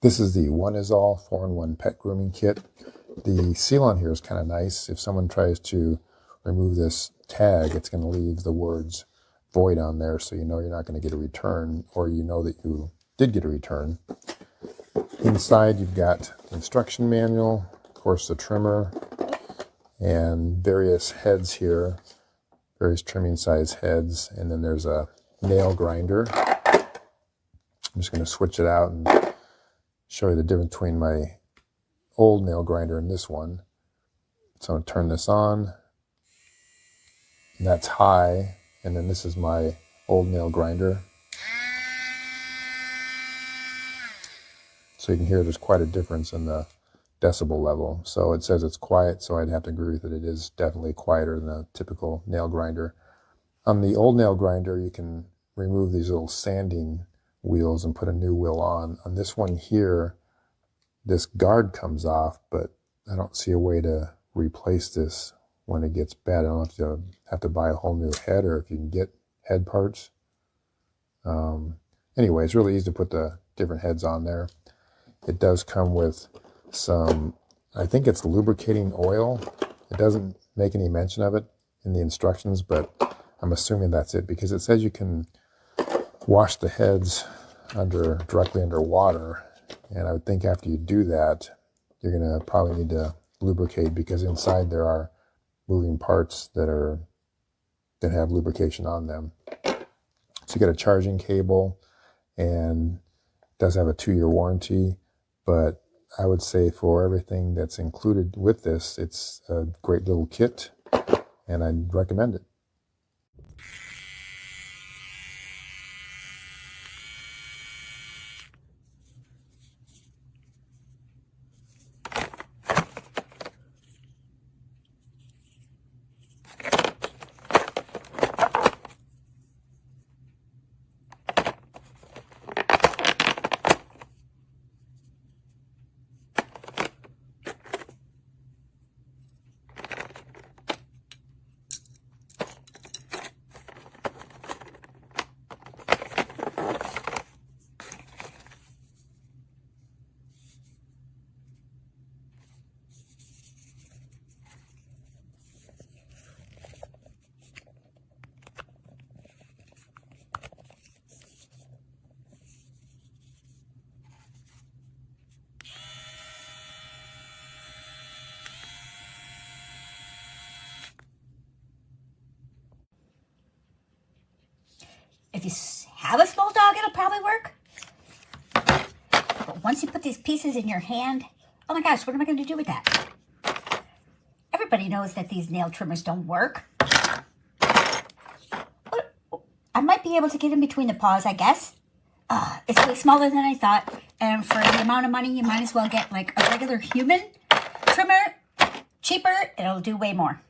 This is the oneisall 4-in-1 pet grooming kit. The seal on here is kind of nice. If someone tries to remove this tag, it's going to leave the words void on there, so you know you're not going to get a return, or you know that you did get a return. Inside you've got the instruction manual, of course the trimmer, and various heads here, various trimming size heads, and then there's a nail grinder. I'm just going to switch it out and show you the difference between my old nail grinder and this one. So I'm going to turn this on, and that's high, and then this is my old nail grinder. So you can hear there's quite a difference in the decibel level. So it says it's quiet, so I'd have to agree that it is definitely quieter than a typical nail grinder. On the old nail grinder, you can remove these little sanding wheels and put a new wheel on. On this one here, this guard comes off, but I don't see a way to replace this when it gets bad. I don't know if you have to buy a whole new head or if you can get head parts. Anyway, it's really easy to put the different heads on there. It does come with some, I think it's lubricating oil. It doesn't make any mention of it in the instructions, but I'm assuming that's it, because it says you can wash the heads directly under water, and I would think after you do that, you're going to probably need to lubricate, because inside there are moving parts that have lubrication on them. So you got a charging cable, and it does have a 2-year warranty, but I would say for everything that's included with this, it's a great little kit, and I'd recommend it. If you have a small dog, it'll probably work. But once you put these pieces in your hand, oh my gosh, what am I going to do with that? Everybody knows that these nail trimmers don't work. I might be able to get in between the paws, I guess. It's way smaller than I thought. And for the amount of money, you might as well get like a regular human trimmer. Cheaper, it'll do way more.